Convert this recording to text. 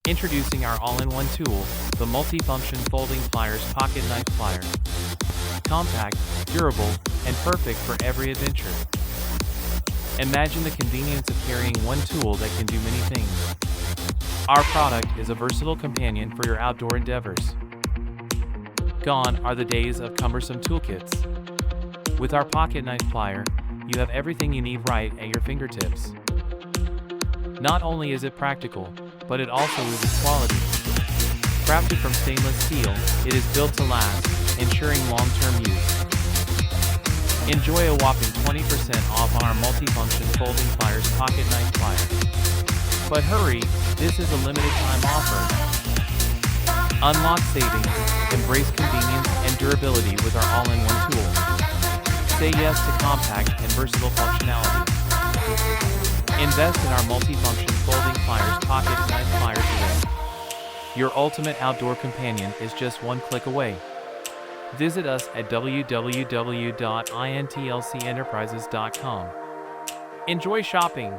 Introducing our all-in-one tool, the multifunction folding pliers pocket knife plier. Compact, durable, and perfect for every adventure. Imagine the convenience of carrying one tool that can do many things. Our product is a versatile companion for your outdoor endeavors. Gone are the days of cumbersome toolkits. With our pocket knife plier, you have everything you need right at your fingertips. Not only is it practical, but it also is quality. Crafted from stainless steel, it is built to last, ensuring long-term use. Enjoy a whopping 20% off on our multifunction folding pliers pocket knife plier. But hurry, this is a limited time offer. Unlock savings, embrace convenience and durability with our all-in-one tool. Say yes to compact and versatile functionality. Invest in our multifunction folding pliers pocket knife plier today. Your ultimate outdoor companion is just one click away. Visit us at www.intlcenterprises.com. Enjoy shopping!